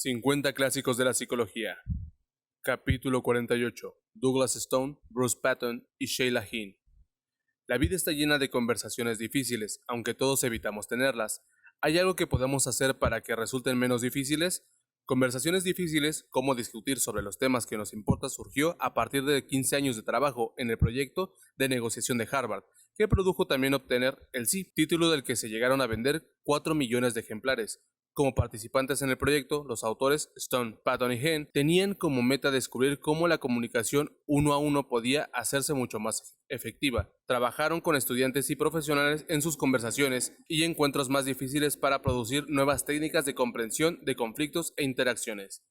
50 clásicos de la psicología. Capítulo 48. Douglas Stone, Bruce Patton y Sheila Heen. La vida está llena de conversaciones difíciles, aunque todos evitamos tenerlas. ¿Hay algo que podamos hacer para que resulten menos difíciles? Conversaciones difíciles, cómo discutir sobre los temas que nos importan, surgió a partir de 15 años de trabajo en el proyecto de negociación de Harvard, que produjo también obtener el sí, título del que se llegaron a vender 4 millones de ejemplares. Como participantes en el proyecto, los autores Stone, Patton y Heen tenían como meta descubrir cómo la comunicación uno a uno podía hacerse mucho más efectiva. Trabajaron con estudiantes y profesionales en sus conversaciones y encuentros más difíciles para producir nuevas técnicas de comprensión de conflictos e interacciones.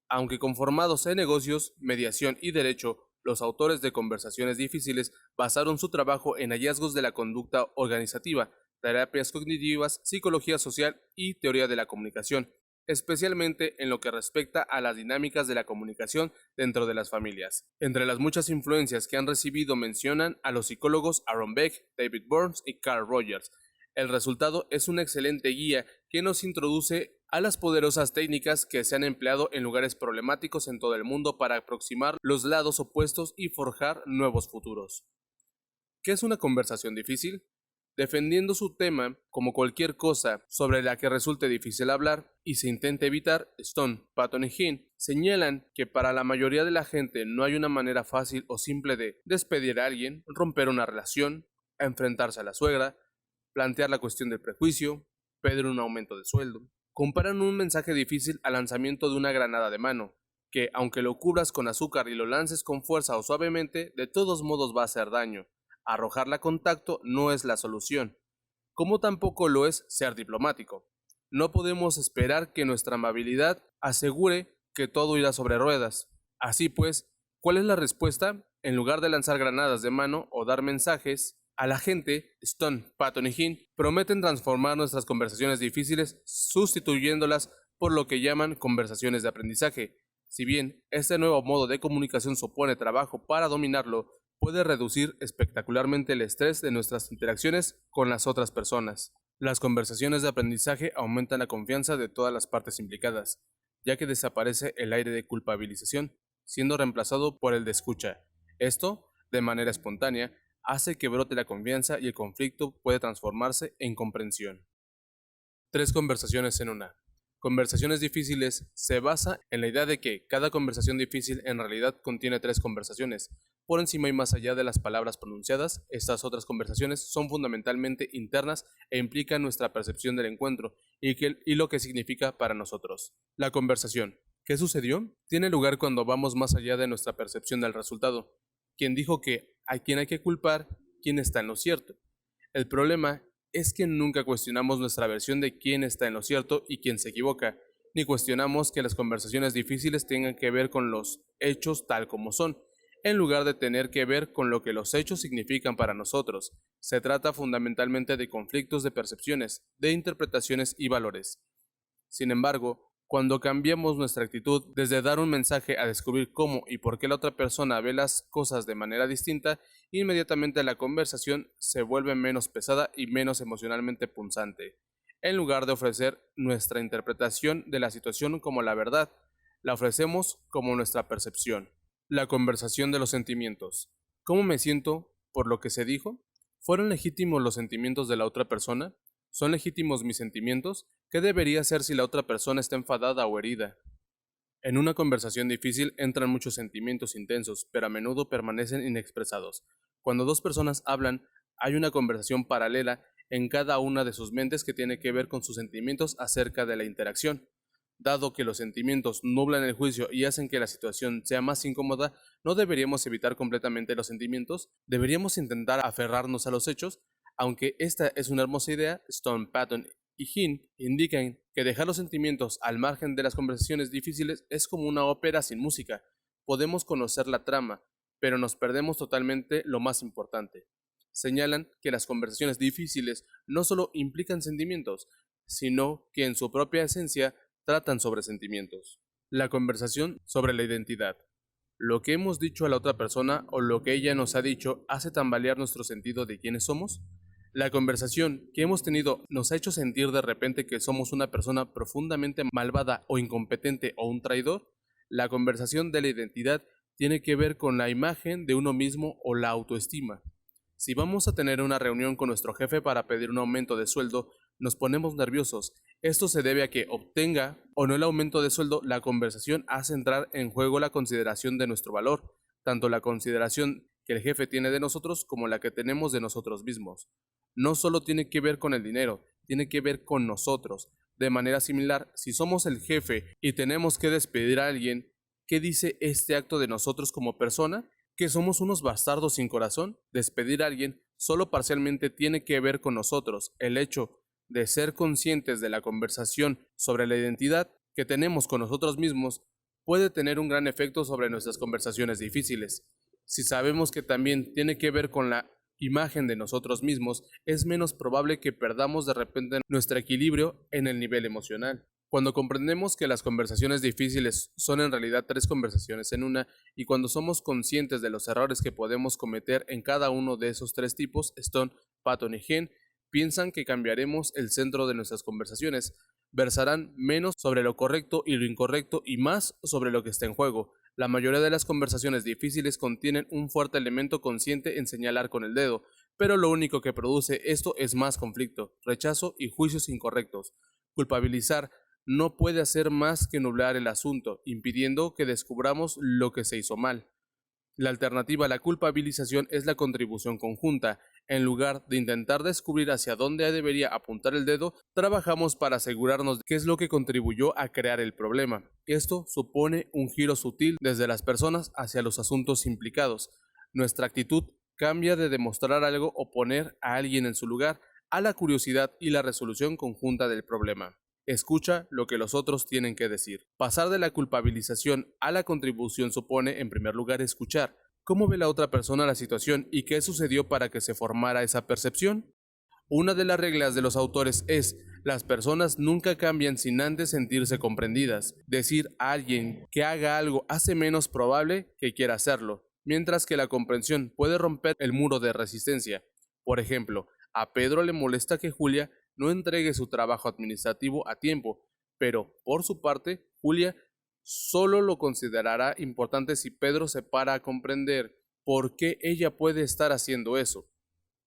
Aunque conformados en negocios, mediación y derecho, los autores de conversaciones difíciles basaron su trabajo en hallazgos de la conducta organizativa, terapias cognitivas, psicología social y teoría de la comunicación, especialmente en lo que respecta a las dinámicas de la comunicación dentro de las familias. Entre las muchas influencias que han recibido mencionan a los psicólogos Aaron Beck, David Burns y Carl Rogers. El resultado es una excelente guía que nos introduce a las poderosas técnicas que se han empleado en lugares problemáticos en todo el mundo para aproximar los lados opuestos y forjar nuevos futuros. ¿Qué es una conversación difícil? Defendiendo su tema como cualquier cosa sobre la que resulte difícil hablar y se intente evitar, Stone, Patton y Heen señalan que para la mayoría de la gente no hay una manera fácil o simple de despedir a alguien, romper una relación, enfrentarse a la suegra, plantear la cuestión del prejuicio, pedir un aumento de sueldo. Comparan un mensaje difícil al lanzamiento de una granada de mano, que aunque lo cubras con azúcar y lo lances con fuerza o suavemente, de todos modos va a hacer daño. Arrojarla con tacto no es la solución, como tampoco lo es ser diplomático. No podemos esperar que nuestra amabilidad asegure que todo irá sobre ruedas. Así pues, ¿cuál es la respuesta? En lugar de lanzar granadas de mano o dar mensajes a la gente, Stone, Patton y Heen prometen transformar nuestras conversaciones difíciles sustituyéndolas por lo que llaman conversaciones de aprendizaje. Si bien este nuevo modo de comunicación supone trabajo para dominarlo, puede reducir espectacularmente el estrés de nuestras interacciones con las otras personas. Las conversaciones de aprendizaje aumentan la confianza de todas las partes implicadas, ya que desaparece el aire de culpabilización, siendo reemplazado por el de escucha. Esto, de manera espontánea, hace que brote la confianza y el conflicto puede transformarse en comprensión. 3 conversaciones en una. Conversaciones difíciles se basa en la idea de que cada conversación difícil en realidad contiene 3 conversaciones. Por encima y más allá de las palabras pronunciadas, estas otras conversaciones son fundamentalmente internas e implican nuestra percepción del encuentro y lo que significa para nosotros. La conversación. ¿Qué sucedió? Tiene lugar cuando vamos más allá de nuestra percepción del resultado. ¿Quién dijo que a quién hay que culpar? ¿Quién está en lo cierto? El problema es que nunca cuestionamos nuestra versión de quién está en lo cierto y quién se equivoca, ni cuestionamos que las conversaciones difíciles tengan que ver con los hechos tal como son, en lugar de tener que ver con lo que los hechos significan para nosotros. Se trata fundamentalmente de conflictos de percepciones, de interpretaciones y valores. Sin embargo, cuando cambiamos nuestra actitud desde dar un mensaje a descubrir cómo y por qué la otra persona ve las cosas de manera distinta, inmediatamente la conversación se vuelve menos pesada y menos emocionalmente punzante. En lugar de ofrecer nuestra interpretación de la situación como la verdad, la ofrecemos como nuestra percepción. La conversación de los sentimientos. ¿Cómo me siento por lo que se dijo? ¿Fueron legítimos los sentimientos de la otra persona? ¿Son legítimos mis sentimientos? ¿Qué debería hacer si la otra persona está enfadada o herida? En una conversación difícil entran muchos sentimientos intensos, pero a menudo permanecen inexpresados. Cuando dos personas hablan, hay una conversación paralela en cada una de sus mentes que tiene que ver con sus sentimientos acerca de la interacción. Dado que los sentimientos nublan el juicio y hacen que la situación sea más incómoda, no deberíamos evitar completamente los sentimientos, deberíamos intentar aferrarnos a los hechos. Aunque esta es una hermosa idea, Stone, Patton y Heen indican que dejar los sentimientos al margen de las conversaciones difíciles es como una ópera sin música. Podemos conocer la trama, pero nos perdemos totalmente lo más importante. Señalan que las conversaciones difíciles no solo implican sentimientos, sino que en su propia esencia tratan sobre sentimientos. La conversación sobre la identidad. ¿Lo que hemos dicho a la otra persona o lo que ella nos ha dicho hace tambalear nuestro sentido de quiénes somos? La conversación que hemos tenido nos ha hecho sentir de repente que somos una persona profundamente malvada o incompetente o un traidor. La conversación de la identidad tiene que ver con la imagen de uno mismo o la autoestima. Si vamos a tener una reunión con nuestro jefe para pedir un aumento de sueldo, nos ponemos nerviosos. Esto se debe a que obtenga o no el aumento de sueldo, la conversación hace entrar en juego la consideración de nuestro valor, tanto la consideración que el jefe tiene de nosotros como la que tenemos de nosotros mismos. No solo tiene que ver con el dinero, tiene que ver con nosotros. De manera similar, si somos el jefe y tenemos que despedir a alguien, ¿qué dice este acto de nosotros como persona? ¿Que somos unos bastardos sin corazón? Despedir a alguien solo parcialmente tiene que ver con nosotros. El hecho de ser conscientes de la conversación sobre la identidad que tenemos con nosotros mismos puede tener un gran efecto sobre nuestras conversaciones difíciles. Si sabemos que también tiene que ver con la imagen de nosotros mismos, es menos probable que perdamos de repente nuestro equilibrio en el nivel emocional. Cuando comprendemos que las conversaciones difíciles son en realidad tres conversaciones en una, y cuando somos conscientes de los errores que podemos cometer en cada uno de esos tres tipos, Stone, Patton y Hinn piensan que cambiaremos el centro de nuestras conversaciones, versarán menos sobre lo correcto y lo incorrecto y más sobre lo que está en juego. La mayoría de las conversaciones difíciles contienen un fuerte elemento consciente en señalar con el dedo, pero lo único que produce esto es más conflicto, rechazo y juicios incorrectos. Culpabilizar no puede hacer más que nublar el asunto, impidiendo que descubramos lo que se hizo mal. La alternativa a la culpabilización es la contribución conjunta. En lugar de intentar descubrir hacia dónde debería apuntar el dedo, trabajamos para asegurarnos de qué es lo que contribuyó a crear el problema. Esto supone un giro sutil desde las personas hacia los asuntos implicados. Nuestra actitud cambia de demostrar algo o poner a alguien en su lugar a la curiosidad y la resolución conjunta del problema. Escucha lo que los otros tienen que decir. Pasar de la culpabilización a la contribución supone, en primer lugar, escuchar. ¿Cómo ve la otra persona la situación y qué sucedió para que se formara esa percepción? Una de las reglas de los autores es: las personas nunca cambian sin antes sentirse comprendidas. Decir a alguien que haga algo hace menos probable que quiera hacerlo, mientras que la comprensión puede romper el muro de resistencia. Por ejemplo, a Pedro le molesta que Julia no entregue su trabajo administrativo a tiempo, pero, por su parte, Julia solo lo considerará importante si Pedro se para a comprender por qué ella puede estar haciendo eso.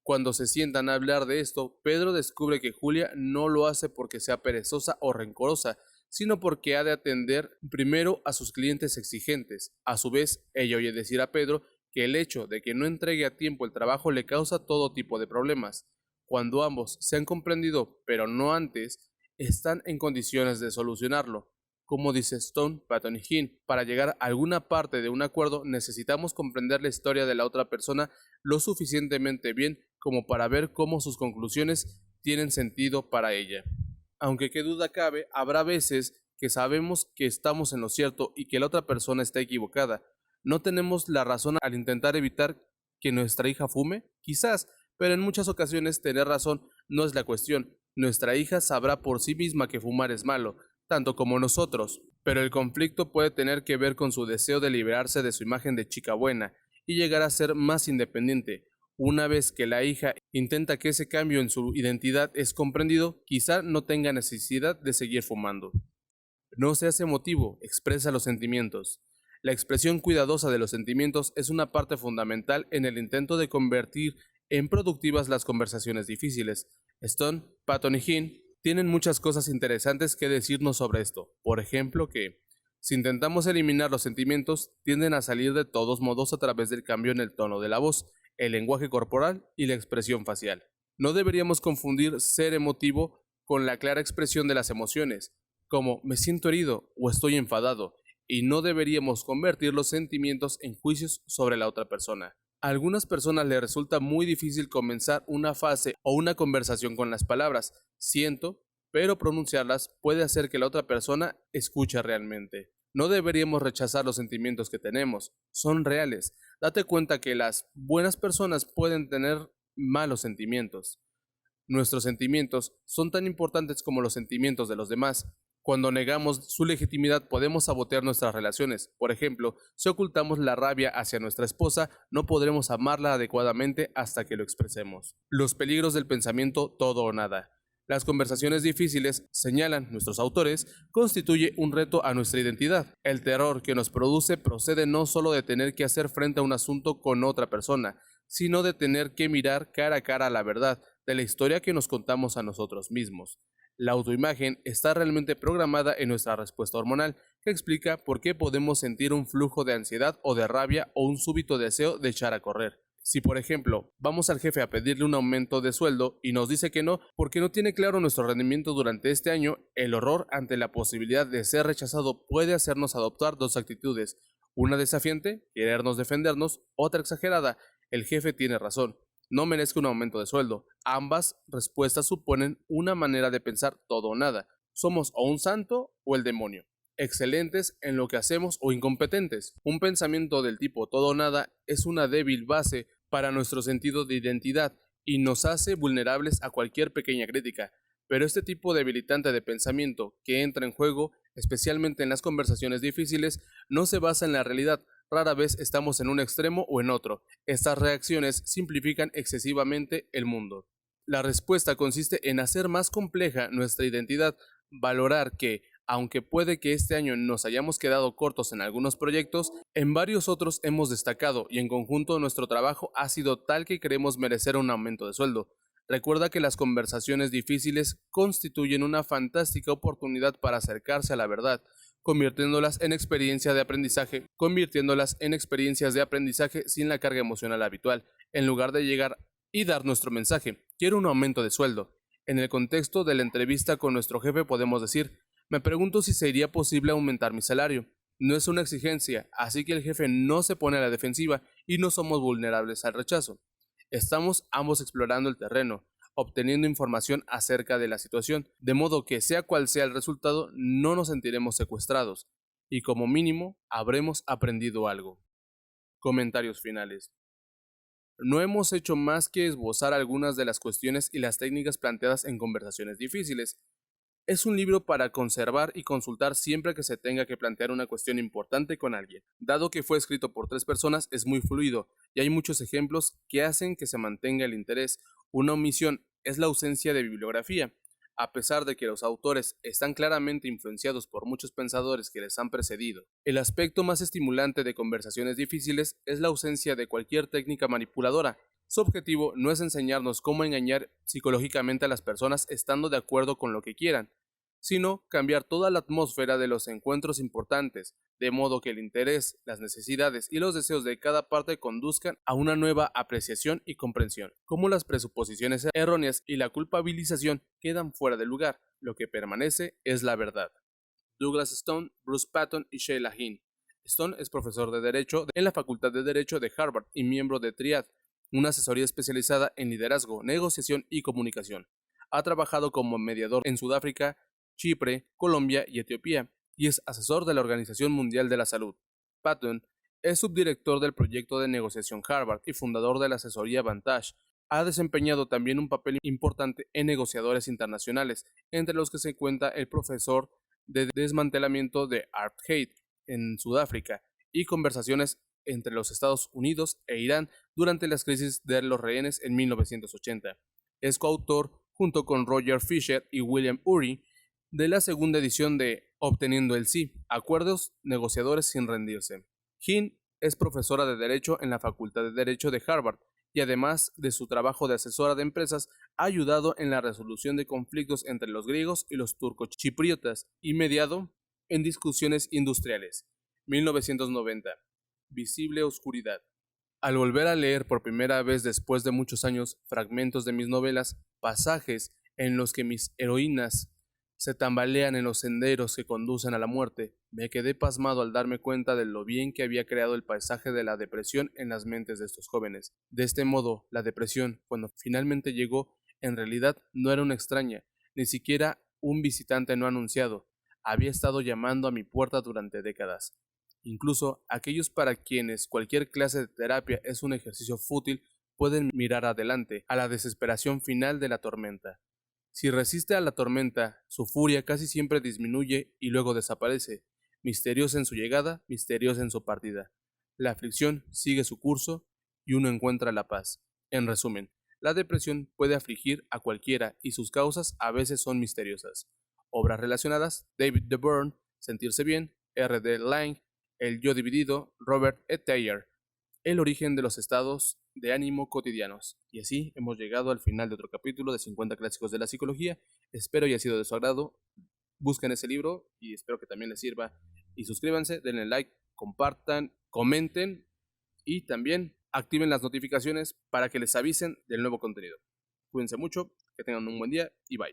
Cuando se sientan a hablar de esto, Pedro descubre que Julia no lo hace porque sea perezosa o rencorosa, sino porque ha de atender primero a sus clientes exigentes. A su vez, ella oye decir a Pedro que el hecho de que no entregue a tiempo el trabajo le causa todo tipo de problemas. Cuando ambos se han comprendido, pero no antes, están en condiciones de solucionarlo. Como dice Stone, Patton y Hinn, para llegar a alguna parte de un acuerdo necesitamos comprender la historia de la otra persona lo suficientemente bien como para ver cómo sus conclusiones tienen sentido para ella. Aunque qué duda cabe, habrá veces que sabemos que estamos en lo cierto y que la otra persona está equivocada. ¿No tenemos la razón al intentar evitar que nuestra hija fume? Quizás, pero en muchas ocasiones tener razón no es la cuestión. Nuestra hija sabrá por sí misma que fumar es malo, tanto como nosotros, pero el conflicto puede tener que ver con su deseo de liberarse de su imagen de chica buena y llegar a ser más independiente. Una vez que la hija intenta que ese cambio en su identidad es comprendido, quizá no tenga necesidad de seguir fumando. No seas emotivo, expresa los sentimientos. La expresión cuidadosa de los sentimientos es una parte fundamental en el intento de convertir en productivas las conversaciones difíciles. Stone, Patton y Hinn tienen muchas cosas interesantes que decirnos sobre esto. Por ejemplo, que si intentamos eliminar los sentimientos, tienden a salir de todos modos a través del cambio en el tono de la voz, el lenguaje corporal y la expresión facial. No deberíamos confundir ser emotivo con la clara expresión de las emociones, como me siento herido o estoy enfadado, y no deberíamos convertir los sentimientos en juicios sobre la otra persona. A algunas personas les resulta muy difícil comenzar una fase o una conversación con las palabras siento, pero pronunciarlas puede hacer que la otra persona escuche realmente. No deberíamos rechazar los sentimientos que tenemos, son reales. Date cuenta que las buenas personas pueden tener malos sentimientos. Nuestros sentimientos son tan importantes como los sentimientos de los demás. Cuando negamos su legitimidad podemos sabotear nuestras relaciones. Por ejemplo, si ocultamos la rabia hacia nuestra esposa, no podremos amarla adecuadamente hasta que lo expresemos. Los peligros del pensamiento todo o nada. Las conversaciones difíciles, señalan nuestros autores, constituye un reto a nuestra identidad. El terror que nos produce procede no solo de tener que hacer frente a un asunto con otra persona, sino de tener que mirar cara a cara la verdad de la historia que nos contamos a nosotros mismos. La autoimagen está realmente programada en nuestra respuesta hormonal, que explica por qué podemos sentir un flujo de ansiedad o de rabia o un súbito deseo de echar a correr. Si, por ejemplo, vamos al jefe a pedirle un aumento de sueldo y nos dice que no porque no tiene claro nuestro rendimiento durante este año, el horror ante la posibilidad de ser rechazado puede hacernos adoptar dos actitudes. Una desafiante, querernos defendernos; otra exagerada, el jefe tiene razón, no merezco un aumento de sueldo. Ambas respuestas suponen una manera de pensar todo o nada. Somos o un santo o el demonio, excelentes en lo que hacemos o incompetentes. Un pensamiento del tipo todo o nada es una débil base para nuestro sentido de identidad y nos hace vulnerables a cualquier pequeña crítica. Pero este tipo debilitante de pensamiento que entra en juego, especialmente en las conversaciones difíciles, no se basa en la realidad. Rara vez estamos en un extremo o en otro. Estas reacciones simplifican excesivamente el mundo. La respuesta consiste en hacer más compleja nuestra identidad, valorar que, aunque puede que este año nos hayamos quedado cortos en algunos proyectos, en varios otros hemos destacado y en conjunto nuestro trabajo ha sido tal que creemos merecer un aumento de sueldo. Recuerda que las conversaciones difíciles constituyen una fantástica oportunidad para acercarse a la verdad, convirtiéndolas en experiencias de aprendizaje sin la carga emocional habitual, en lugar de llegar y dar nuestro mensaje: quiero un aumento de sueldo. En el contexto de la entrevista con nuestro jefe podemos decir: me pregunto si sería posible aumentar mi salario. No es una exigencia, así que el jefe no se pone a la defensiva y no somos vulnerables al rechazo. Estamos ambos explorando el terreno, obteniendo información acerca de la situación, de modo que sea cual sea el resultado, no nos sentiremos secuestrados, y como mínimo habremos aprendido algo. Comentarios finales. No hemos hecho más que esbozar algunas de las cuestiones y las técnicas planteadas en conversaciones difíciles. Es un libro para conservar y consultar siempre que se tenga que plantear una cuestión importante con alguien. Dado que fue escrito por 3 personas, es muy fluido y hay muchos ejemplos que hacen que se mantenga el interés. Una omisión es la ausencia de bibliografía. A pesar de que los autores están claramente influenciados por muchos pensadores que les han precedido, el aspecto más estimulante de conversaciones difíciles es la ausencia de cualquier técnica manipuladora. Su objetivo no es enseñarnos cómo engañar psicológicamente a las personas estando de acuerdo con lo que quieran, sino cambiar toda la atmósfera de los encuentros importantes, de modo que el interés, las necesidades y los deseos de cada parte conduzcan a una nueva apreciación y comprensión. Como las presuposiciones erróneas y la culpabilización quedan fuera de lugar, lo que permanece es la verdad. Douglas Stone, Bruce Patton y Sheila Heen. Stone es profesor de Derecho en la Facultad de Derecho de Harvard y miembro de Triad, una asesoría especializada en liderazgo, negociación y comunicación. Ha trabajado como mediador en Sudáfrica, Chipre, Colombia y Etiopía, y es asesor de la Organización Mundial de la Salud. Patton es subdirector del proyecto de negociación Harvard y fundador de la asesoría Vantage. Ha desempeñado también un papel importante en negociadores internacionales, entre los que se cuenta el profesor de desmantelamiento de apartheid en Sudáfrica y conversaciones entre los Estados Unidos e Irán durante las crisis de los rehenes en 1980. Es coautor, junto con Roger Fisher y William Ury, de la segunda edición de Obteniendo el Sí, Acuerdos Negociadores sin rendirse. Heen es profesora de Derecho en la Facultad de Derecho de Harvard y además de su trabajo de asesora de empresas, ha ayudado en la resolución de conflictos entre los griegos y los turco-chipriotas y mediado en discusiones industriales. 1990. Visible oscuridad. Al volver a leer por primera vez después de muchos años fragmentos de mis novelas, pasajes en los que mis heroínas se tambalean en los senderos que conducen a la muerte, me quedé pasmado al darme cuenta de lo bien que había creado el paisaje de la depresión en las mentes de estos jóvenes. De este modo, la depresión, cuando finalmente llegó, en realidad no era una extraña, ni siquiera un visitante no anunciado. Había estado llamando a mi puerta durante décadas. Incluso aquellos para quienes cualquier clase de terapia es un ejercicio fútil pueden mirar adelante, a la desesperación final de la tormenta. Si resiste a la tormenta, su furia casi siempre disminuye y luego desaparece, misteriosa en su llegada, misteriosa en su partida. La aflicción sigue su curso y uno encuentra la paz. En resumen, la depresión puede afligir a cualquiera y sus causas a veces son misteriosas. Obras relacionadas: David de Bourne, Sentirse bien, R. D. Laing, El yo dividido, Robert E. Thayer, El origen de los estados de ánimo cotidianos. Y así hemos llegado al final de otro capítulo de 50 clásicos de la psicología. Espero haya sido de su agrado. Busquen ese libro y espero que también les sirva. Y suscríbanse, denle like, compartan, comenten y también activen las notificaciones para que les avisen del nuevo contenido. Cuídense mucho, que tengan un buen día y bye.